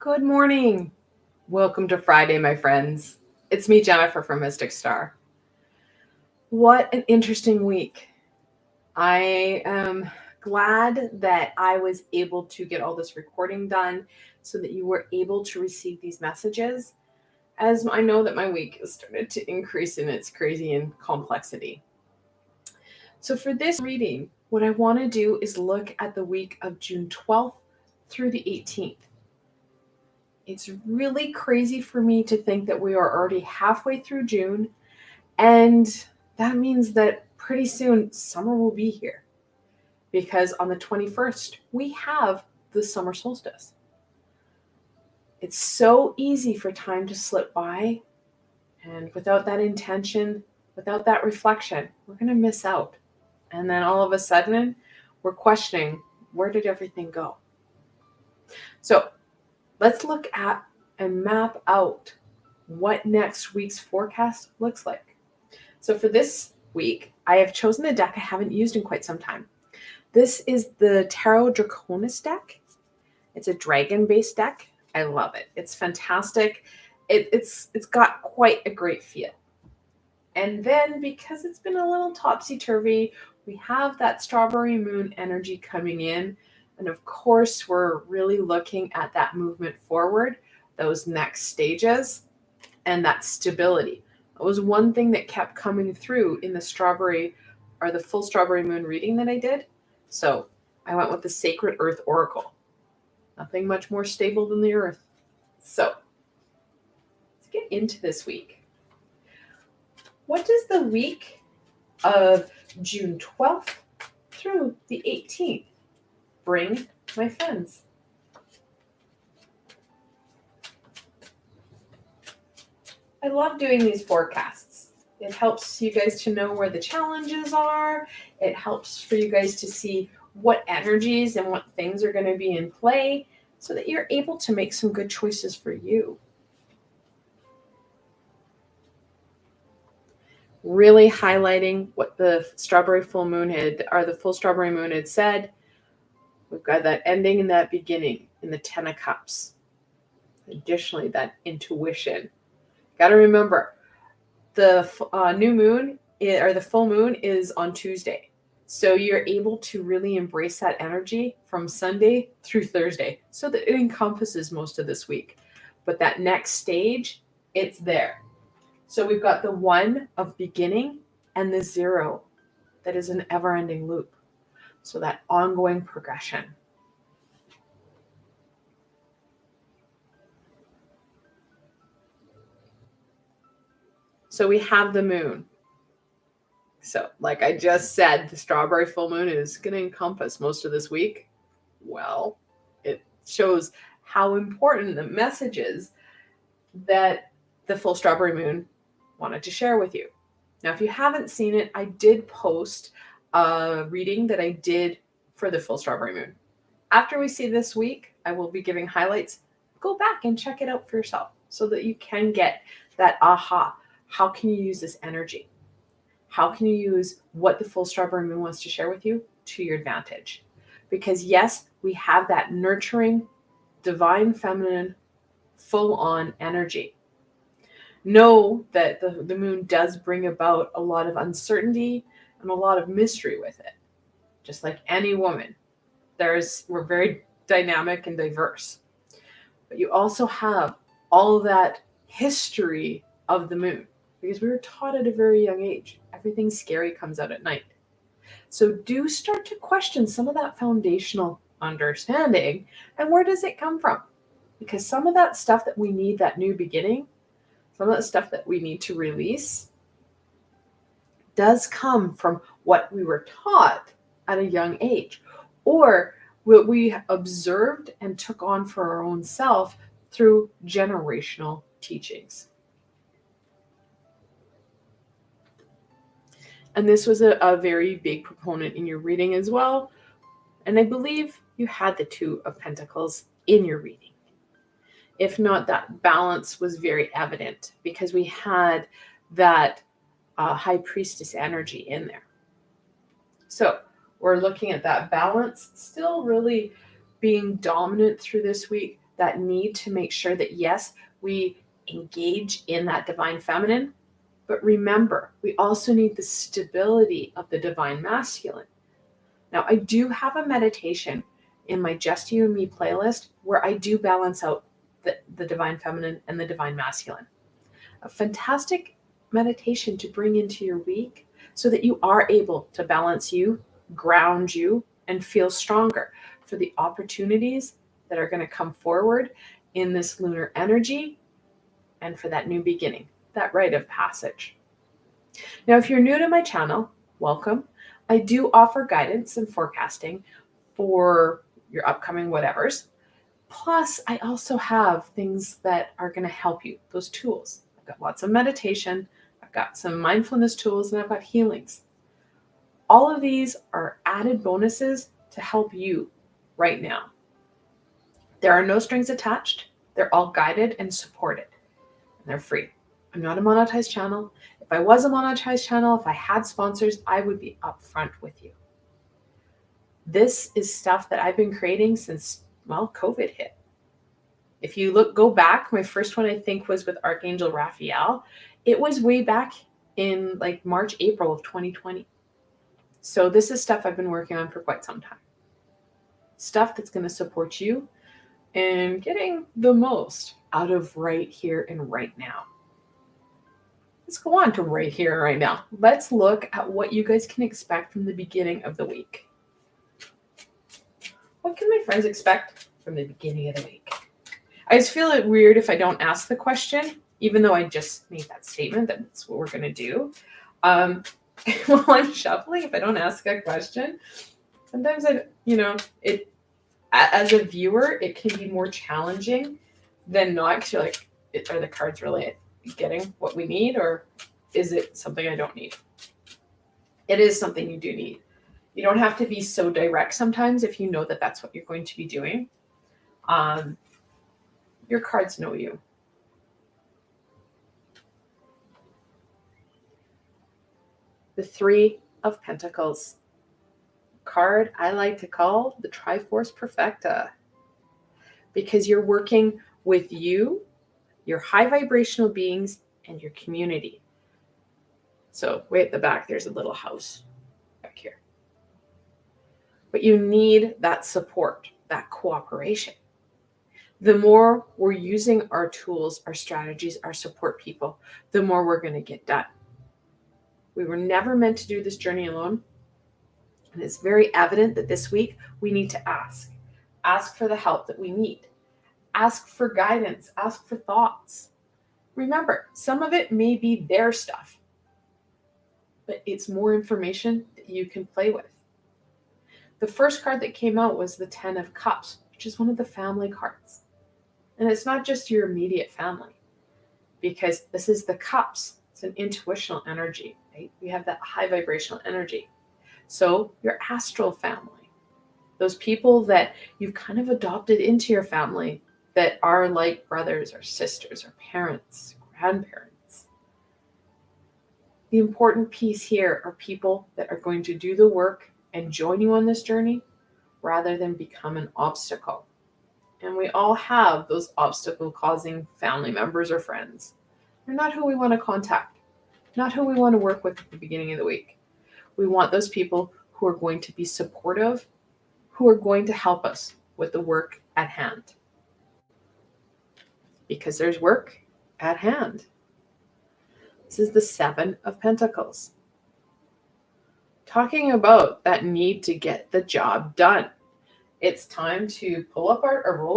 Good morning. Welcome to Friday, my friends. It's me, Jennifer from Mystic Star. What an interesting week. I am glad that I was able to get all this recording done so that you were able to receive these messages, as I know that my week has started to increase in its crazy and complexity. So for this reading, what I want to do is look at the week of June 12th through the 18th. It's really crazy for me to think that we are already halfway through June, and that means that pretty soon summer will be here, because on the 21st we have the summer solstice. It's so easy for time to slip by, and without that intention, without that reflection, we're going to miss out. And then all of a sudden, we're questioning, where did everything go? So let's look at and map out what next week's forecast looks like. So for this week, I have chosen a deck I haven't used in quite some time. This is the Tarot Draconis deck. It's a dragon-based deck. I love it. It's fantastic. It's got quite a great feel. And then because it's been a little topsy-turvy, we have that strawberry moon energy coming in. And of course, we're really looking at that movement forward, those next stages, and that stability. It was one thing that kept coming through in the full strawberry moon reading that I did. So I went with the Sacred Earth Oracle. Nothing much more stable than the earth. So let's get into this week. What does the week of June 12th through the 18th bring, my friends? I love doing these forecasts. It helps you guys to know where the challenges are. It helps for you guys to see what energies and what things are going to be in play so that you're able to make some good choices for you. Really highlighting what the full strawberry moon had said. We've got that ending and that beginning in the Ten of Cups. Additionally, that intuition. Got to remember, the new moon or the full moon is on Tuesday. So you're able to really embrace that energy from Sunday through Thursday so that it encompasses most of this week. But that next stage, it's there. So we've got the 1 of beginning and the 0 that is an ever-ending loop. So that ongoing progression. So we have the moon. So like I just said, the strawberry full moon is going to encompass most of this week. Well, it shows how important the message is that the full strawberry moon wanted to share with you. Now, if you haven't seen it, I did post a reading that I did for the full strawberry moon. After we see this week, I will be giving highlights. Go back and check it out for yourself so that you can get that aha. How can you use this energy? How can you use what the full strawberry moon wants to share with you to your advantage? Because yes, we have that nurturing, divine feminine, full-on energy. Know that the moon does bring about a lot of uncertainty and a lot of mystery with it. Just like any woman, we're very dynamic and diverse. But you also have all of that history of the moon, because we were taught at a very young age, everything scary comes out at night. So do start to question some of that foundational understanding, and where does it come from? Because some of that stuff that we need, that new beginning, some of that stuff that we need to release does come from what we were taught at a young age, or what we observed and took on for our own self through generational teachings. And this was a very big proponent in your reading as well. And I believe you had the 2 of Pentacles in your reading. If not, that balance was very evident because we had that High Priestess energy in there. So we're looking at that balance still really being dominant through this week, that need to make sure that, yes, we engage in that divine feminine, but remember, we also need the stability of the divine masculine. Now, I do have a meditation in my Just You and Me playlist where I do balance out the divine feminine and the divine masculine. A fantastic meditation to bring into your week so that you are able to balance you, ground you, and feel stronger for the opportunities that are going to come forward in this lunar energy and for that new beginning, that rite of passage. Now, if you're new to my channel, welcome. I do offer guidance and forecasting for your upcoming whatevers. Plus, I also have things that are going to help you, those tools. I've got lots of meditation, I've got some mindfulness tools, and I've got healings. All of these are added bonuses to help you right now. There are no strings attached. They're all guided and supported, and they're free. I'm not a monetized channel. If I was a monetized channel, if I had sponsors, I would be upfront with you. This is stuff that I've been creating since, COVID hit. If you go back, my first one I think was with Archangel Raphael. It was way back in like March, April of 2020. So this is stuff I've been working on for quite some time. Stuff that's going to support you in getting the most out of right here and right now. Let's go on to right here and right now. Let's look at what you guys can expect from the beginning of the week. What can my friends expect from the beginning of the week? I just feel it weird if I don't ask the question, even though I just made that statement that that's what we're going to do. While I'm shuffling, if I don't ask a question, sometimes as a viewer, it can be more challenging than not, because you're like, are the cards really getting what we need, or is it something I don't need? It is something you do need. You don't have to be so direct sometimes if you know that that's what you're going to be doing. Your cards know you. The Three of Pentacles. Card I like to call the Triforce Perfecta, because you're working with you, your high vibrational beings, and your community. So way at the back, there's a little house back here. But you need that support, that cooperation. The more we're using our tools, our strategies, our support people, the more we're going to get done. We were never meant to do this journey alone. And it's very evident that this week we need to ask. Ask for the help that we need. Ask for guidance. Ask for thoughts. Remember, some of it may be their stuff, but it's more information that you can play with. The first card that came out was the Ten of Cups, which is one of the family cards. And it's not just your immediate family, because this is the cups. It's an intuitional energy, right? We have that high vibrational energy. So your astral family, those people that you've kind of adopted into your family that are like brothers or sisters or parents, grandparents. The important piece here are people that are going to do the work and join you on this journey rather than become an obstacle. And we all have those obstacle-causing family members or friends. They're not who we want to contact, not who we want to work with at the beginning of the week. We want those people who are going to be supportive, who are going to help us with the work at hand. Because there's work at hand. This is the Seven of Pentacles. Talking about that need to get the job done. It's time to roll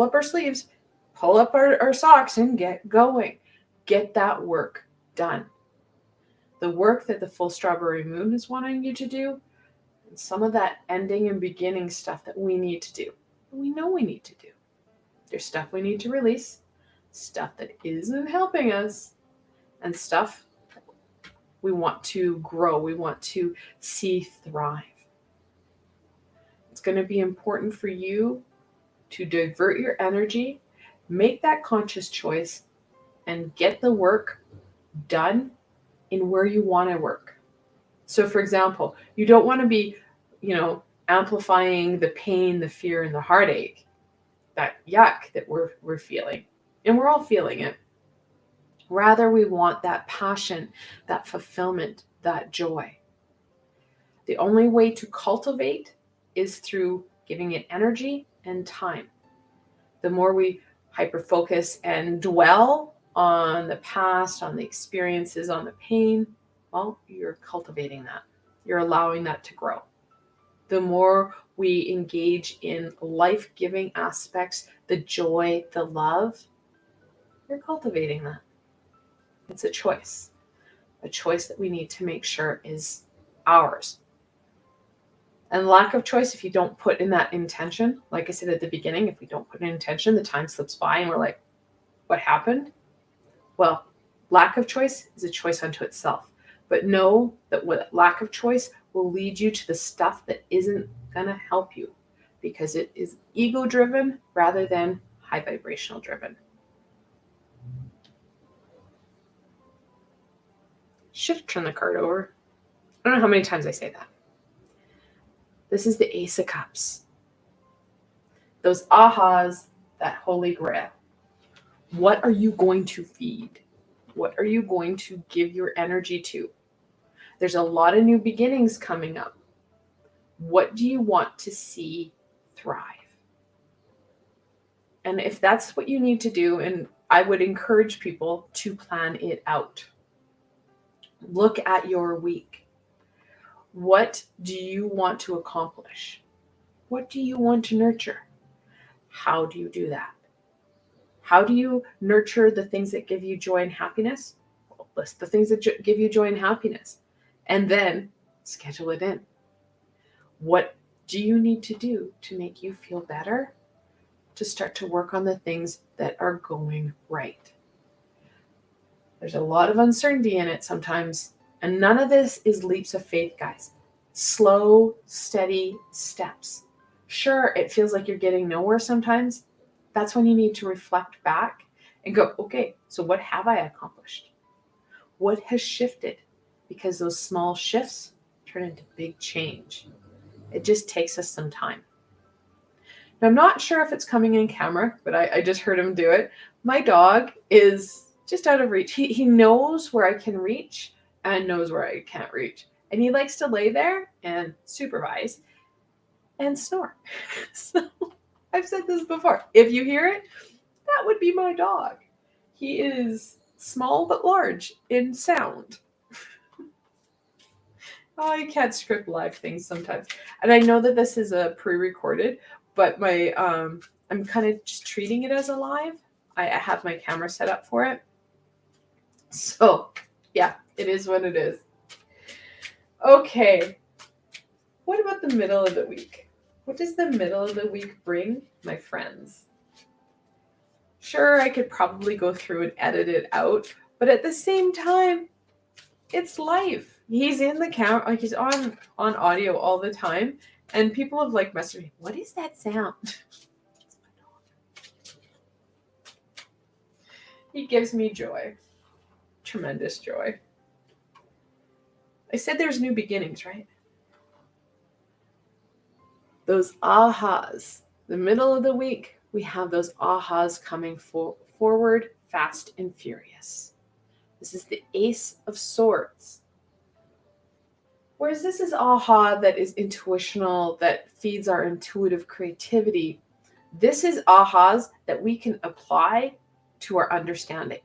up our sleeves, pull up our socks, and get going. Get that work done. The work that the full strawberry moon is wanting you to do, and some of that ending and beginning stuff that we need to do. We know we need to do. There's stuff we need to release, stuff that isn't helping us, and stuff we want to grow, we want to see thrive. It's going to be important for you to divert your energy, make that conscious choice, and get the work done in where you want to work. So for example, you don't want to be, amplifying the pain, the fear, and the heartache yuck that we're feeling. And we're all feeling it. Rather, we want that passion, that fulfillment, that joy. The only way to cultivate is through giving it energy and time. The more we hyper-focus and dwell on the past, on the experiences, on the pain, well, you're cultivating that. You're allowing that to grow. The more we engage in life-giving aspects, the joy, the love, you're cultivating that. It's a choice that we need to make sure is ours. And lack of choice, if you don't put in that intention, like I said at the beginning, if we don't put in intention, the time slips by and we're like, what happened? Well, lack of choice is a choice unto itself. But know that lack of choice will lead you to the stuff that isn't going to help you, because it is ego-driven rather than high vibrational driven. Should have turned the card over. I don't know how many times I say that. This is the Ace of Cups. Those ahas, that holy grail. What are you going to feed? What are you going to give your energy to? There's a lot of new beginnings coming up. What do you want to see thrive? And if that's what you need to do, and I would encourage people to plan it out. Look at your week. What do you want to accomplish? What do you want to nurture? How do you do that? How do you nurture the things that give you joy and happiness? Well, list the things that give you joy and happiness, and then schedule it in. What do you need to do to make you feel better? To start to work on the things that are going right. There's a lot of uncertainty in it sometimes, and none of this is leaps of faith, guys. Slow, steady steps. Sure, it feels like you're getting nowhere sometimes. That's when you need to reflect back and go, okay, so what have I accomplished? What has shifted? Because those small shifts turn into big change. It just takes us some time. Now, I'm not sure if it's coming in camera, but I just heard him do it. My dog is just out of reach. He knows where I can reach and knows where I can't reach. And he likes to lay there and supervise and snore. So I've said this before. If you hear it, that would be my dog. He is small but large in sound. Oh, I can't script live things sometimes. And I know that this is a pre-recorded, but my I'm kind of just treating it as a live. I have my camera set up for it. So, yeah, it is what it is. Okay. What about the middle of the week? What does the middle of the week bring, my friends? Sure, I could probably go through and edit it out, but at the same time, it's life. He's in the camera, like he's on audio all the time, and people have like messaged me, what is that sound? He gives me joy. Tremendous joy. I said there's new beginnings, right? Those ahas. The middle of the week, we have those ahas coming forward fast and furious. This is the Ace of Swords. Whereas this is aha that is intuitional, that feeds our intuitive creativity. This is ahas that we can apply to our understanding,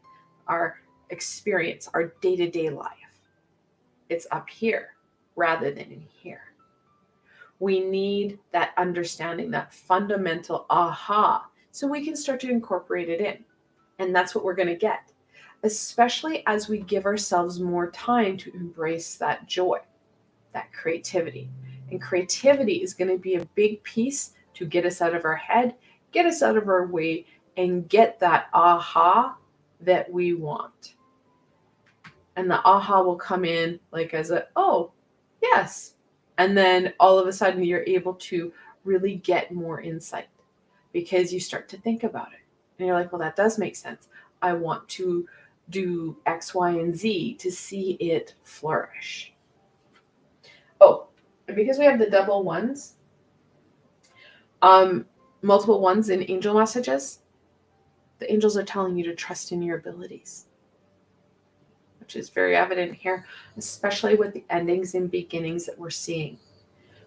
our experience, our day-to-day life. It's up here rather than in here. We need that understanding, that fundamental aha, so we can start to incorporate it in. And that's what we're going to get, especially as we give ourselves more time to embrace that joy, that creativity. And creativity is going to be a big piece to get us out of our head, get us out of our way, and get that aha that we want. And the aha will come in like as a, oh, yes. And then all of a sudden you're able to really get more insight because you start to think about it. And you're like, well, that does make sense. I want to do X, Y, and Z to see it flourish. Oh, and because we have the double ones, multiple ones in angel messages, the angels are telling you to trust in your abilities, which is very evident here, especially with the endings and beginnings that we're seeing.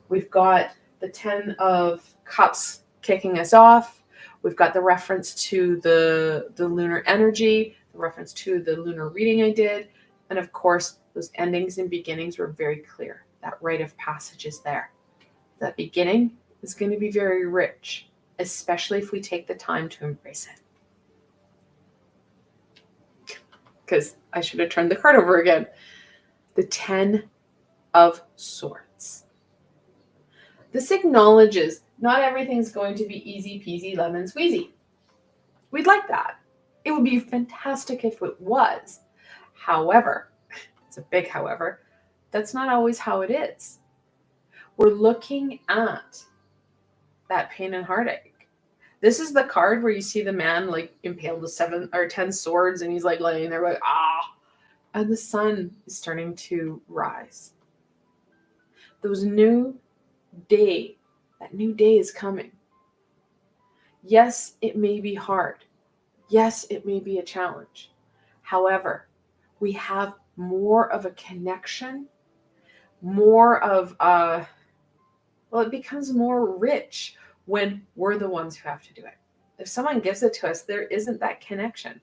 We've got the 10 of Cups kicking us off. We've got the reference to the lunar energy, the reference to the lunar reading I did. And of course, those endings and beginnings were very clear. That rite of passage is there. That beginning is going to be very rich, especially if we take the time to embrace it. Because I should have turned the card over again. The 10 of Swords. This acknowledges not everything's going to be easy peasy lemon squeezy. We'd like that. It would be fantastic if it was. However, it's a big however, that's not always how it is. We're looking at that pain and heartache. This is the card where you see the man like impaled with 7 or 10 swords and he's like laying there like, and the sun is starting to rise. That new day is coming. Yes, it may be hard. Yes, it may be a challenge. However, we have more of a connection, more of it becomes more rich when we're the ones who have to do it. If someone gives it to us, there isn't that connection.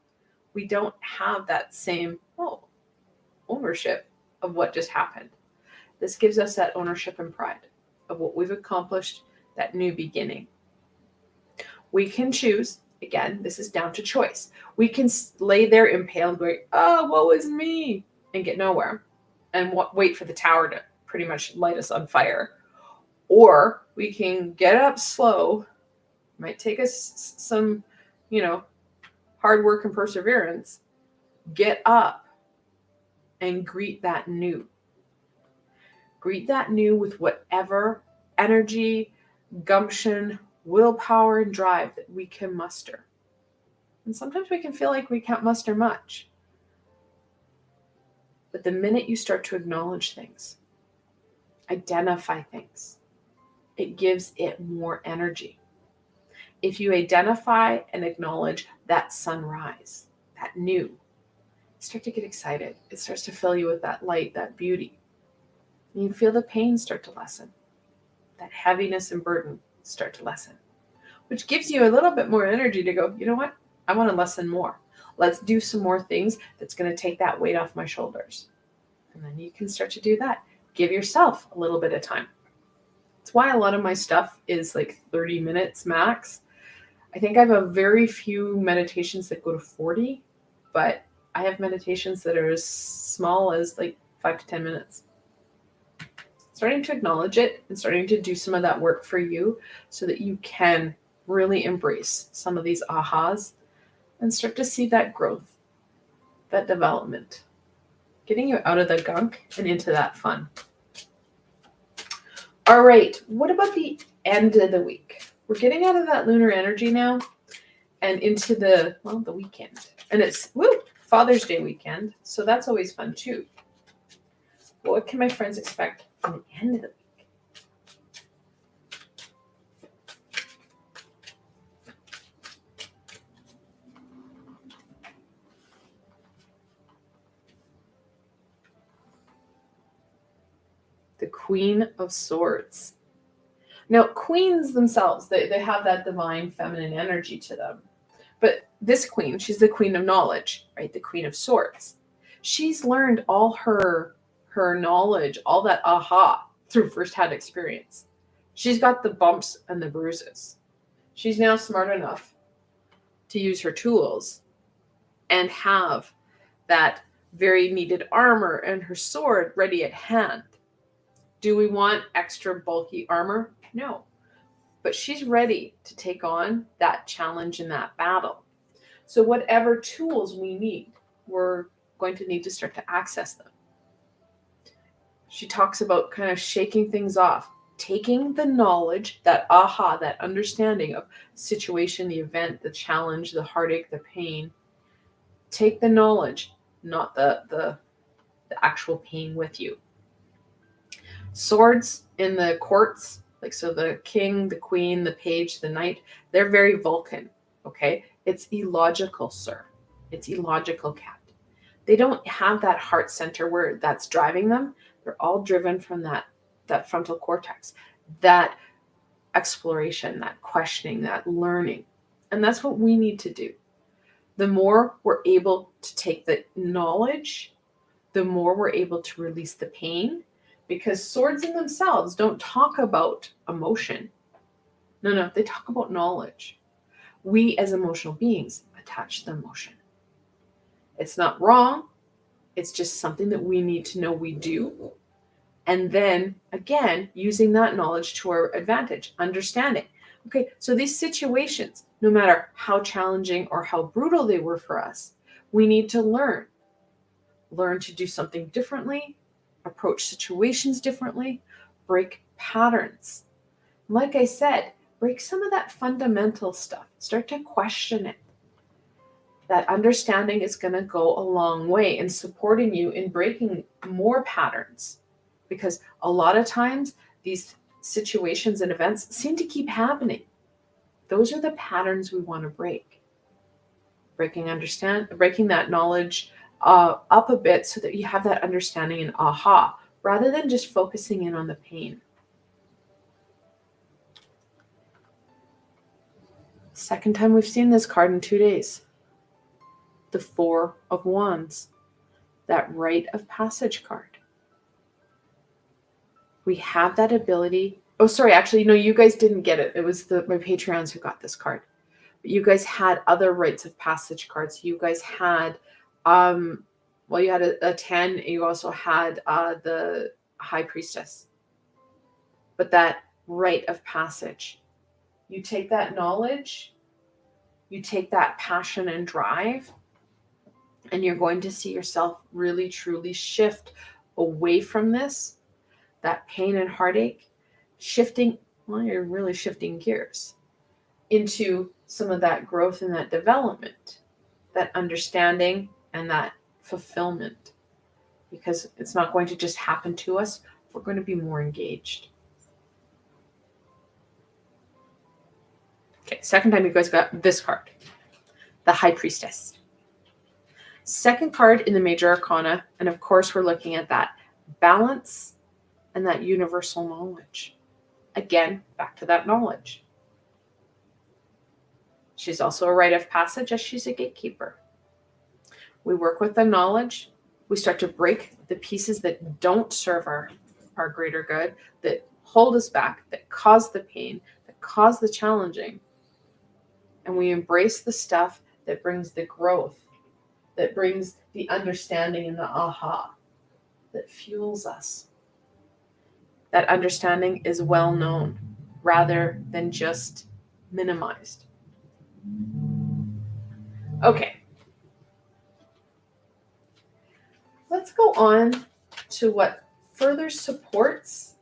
We don't have that same ownership of what just happened. This gives us that ownership and pride of what we've accomplished, that new beginning. We can choose, again, this is down to choice. We can lay there impaled going, woe is me, and get nowhere and wait for the tower to pretty much light us on fire. Or we can get up slow, might take us some, hard work and perseverance, get up and greet that new. Greet that new with whatever energy, gumption, willpower, and drive that we can muster. And sometimes we can feel like we can't muster much. But the minute you start to acknowledge things, identify things, it gives it more energy. If you identify and acknowledge that sunrise, that new, you start to get excited. It starts to fill you with that light, that beauty. And you feel the pain start to lessen. That heaviness and burden start to lessen, which gives you a little bit more energy to go, you know what? I want to lessen more. Let's do some more things that's going to take that weight off my shoulders. And then you can start to do that. Give yourself a little bit of time. That's why a lot of my stuff is like 30 minutes max. I think I have a very few meditations that go to 40, but I have meditations that are as small as like 5 to 10 minutes. Starting to acknowledge it and starting to do some of that work for you so that you can really embrace some of these ahas and start to see that growth, that development, getting you out of the gunk and into that fun. All right, what about the end of the week? We're getting out of that lunar energy now and into the weekend. And it's Father's Day weekend, so that's always fun too. What can my friends expect from the end of the week? The Queen of Swords. Now, queens themselves, they have that divine feminine energy to them. But this queen, she's the queen of knowledge, right? The Queen of Swords. She's learned all her knowledge, all that aha through firsthand experience. She's got the bumps and the bruises. She's now smart enough to use her tools and have that very needed armor and her sword ready at hand. Do we want extra bulky armor? No. But she's ready to take on that challenge in that battle. So whatever tools we need, we're going to need to start to access them. She talks about kind of shaking things off, taking the knowledge, that aha, that understanding of situation, the event, the challenge, the heartache, the pain. Take the knowledge, not the actual pain with you. Swords in the courts Like, so the king, the queen, the page, the knight, they're very Vulcan, okay? It's illogical, sir. It's illogical, cat. They don't have that heart center where that's driving them. They're all driven from that frontal cortex, that exploration, that questioning, that learning. And that's what we need to do. The more we're able to take the knowledge, the more we're able to release the pain, because swords in themselves don't talk about emotion. No, they talk about knowledge. We as emotional beings attach the emotion. It's not wrong. It's just something that we need to know we do. And then again, using that knowledge to our advantage, understanding. Okay, so these situations, no matter how challenging or how brutal they were for us, we need to learn to do something differently, approach situations differently, break patterns. Like I said, break some of that fundamental stuff. Start to question it. That understanding is going to go a long way in supporting you in breaking more patterns. Because a lot of times these situations and events seem to keep happening. Those are the patterns we want to break. Breaking that knowledge up a bit so that you have that understanding and aha, rather than just focusing in on the pain. Second time we've seen this card in 2 days. The Four of Wands, that rite of passage card. We have that ability. Oh, sorry, actually, no, you guys didn't get it. It was my Patreons who got this card. But you guys had other rites of passage cards. You guys had, you had a 10. You also had the High Priestess. But that rite of passage, you take that knowledge, you take that passion and drive, and you're going to see yourself really, truly shift away from this, that pain and heartache, you're really shifting gears into some of that growth and that development, that understanding and that fulfillment. Because it's not going to just happen to us. We're going to be more engaged. Okay, second time you guys got this card, the High Priestess. Second card in the Major Arcana, and of course we're looking at that balance and that universal knowledge. Again, back to that knowledge. She's also a rite of passage as she's a gatekeeper. We work with the knowledge. We start to break the pieces that don't serve our greater good, that hold us back, that cause the pain, that cause the challenging. And we embrace the stuff that brings the growth, that brings the understanding and the aha, that fuels us. That understanding is well known rather than just minimized. Okay. Let's go on to what further supports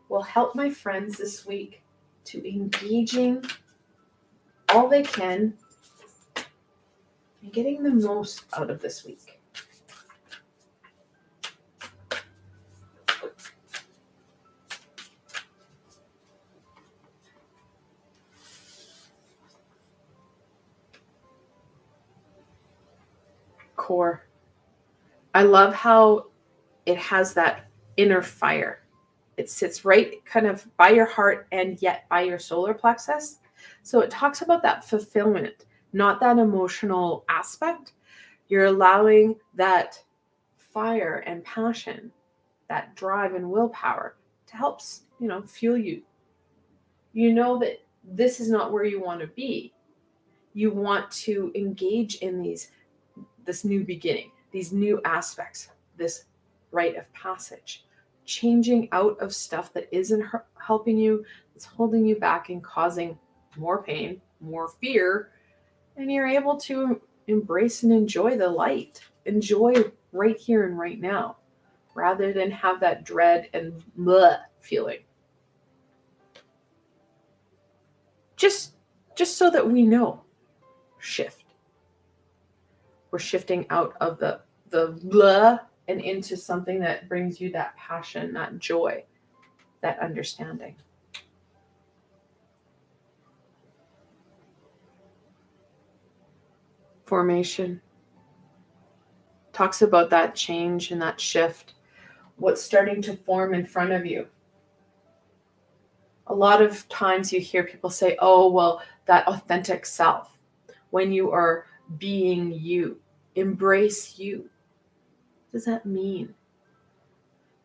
will help my friends this week to engaging all they can and getting the most out of this week. Core. I love how it has that inner fire. It sits right kind of by your heart and yet by your solar plexus. So it talks about that fulfillment, not that emotional aspect. You're allowing that fire and passion, that drive and willpower to help, fuel you. You know that this is not where you want to be. You want to engage in this new beginning, these new aspects, this rite of passage, changing out of stuff that isn't helping you, it's holding you back and causing more pain, more fear, and you're able to embrace and enjoy the light, enjoy right here and right now, rather than have that dread and bleh feeling. Just so that we know, shift. We're shifting out of the blah and into something that brings you that passion, that joy. that understanding. Formation talks about that change and that shift, what's starting to form in front of you. A lot of times you hear people say, oh, well, that authentic self, when you are being you, embrace you. What does that mean?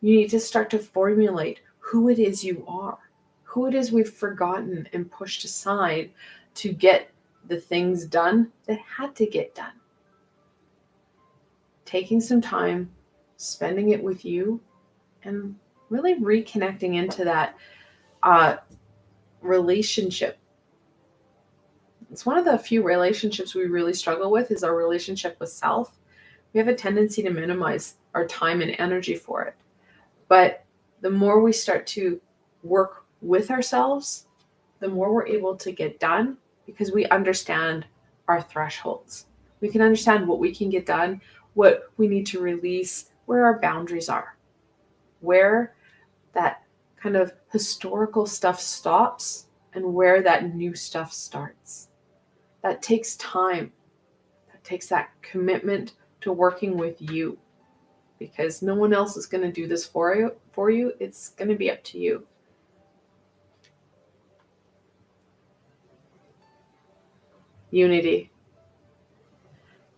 You need to start to formulate who it is you are, who it is we've forgotten and pushed aside to get the things done that had to get done. Taking some time, spending it with you, and really reconnecting into that relationship. It's one of the few relationships we really struggle with is our relationship with self. We have a tendency to minimize our time and energy for it. But the more we start to work with ourselves, the more we're able to get done because we understand our thresholds. We can understand what we can get done, what we need to release, where our boundaries are, where that kind of historical stuff stops and where that new stuff starts. That takes time. That takes that commitment to working with you because no one else is going to do this for you. It's going to be up to you. Unity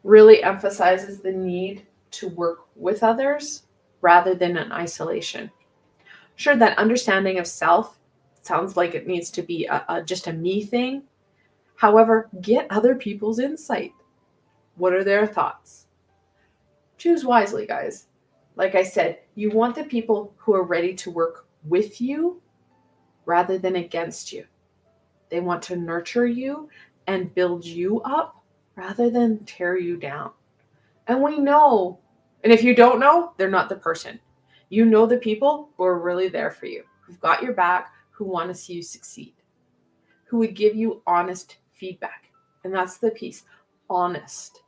really emphasizes the need to work with others rather than in isolation. Sure, that understanding of self sounds like it needs to be just a me thing. However, get other people's insight. What are their thoughts? Choose wisely, guys. Like I said, you want the people who are ready to work with you rather than against you. They want to nurture you and build you up rather than tear you down. And we know, and if you don't know, they're not the person. You know the people who are really there for you, who've got your back, who want to see you succeed, who would give you honest feedback. And that's the piece, honest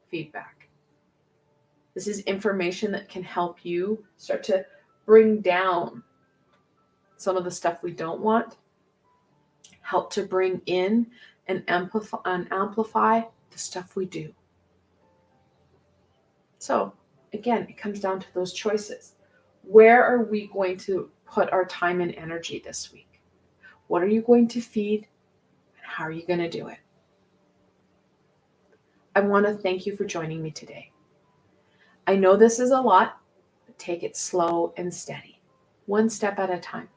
feedback. This is information that can help you start to bring down some of the stuff we don't want, help to bring in and amplify the stuff we do. So again, it comes down to those choices. Where are we going to put our time and energy this week? What are you going to feed? And how are you going to do it? I want to thank you for joining me today. I know this is a lot, but take it slow and steady, one step at a time.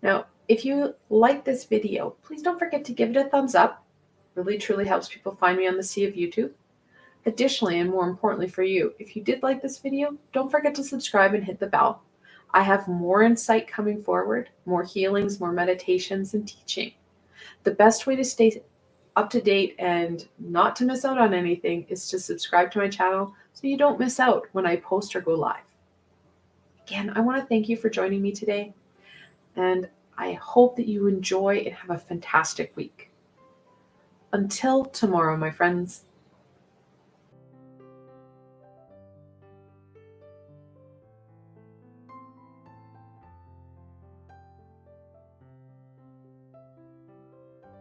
Now, if you like this video, please don't forget to give it a thumbs up. Really, truly helps people find me on the sea of YouTube. Additionally, and more importantly for you, if you did like this video, don't forget to subscribe and hit the bell. I have more insight coming forward, more healings, more meditations, and teaching. The best way to stay up to date and not to miss out on anything is to subscribe to my channel so you don't miss out when I post or go live. Again, I want to thank you for joining me today, and I hope that you enjoy and have a fantastic week. Until tomorrow, my friends.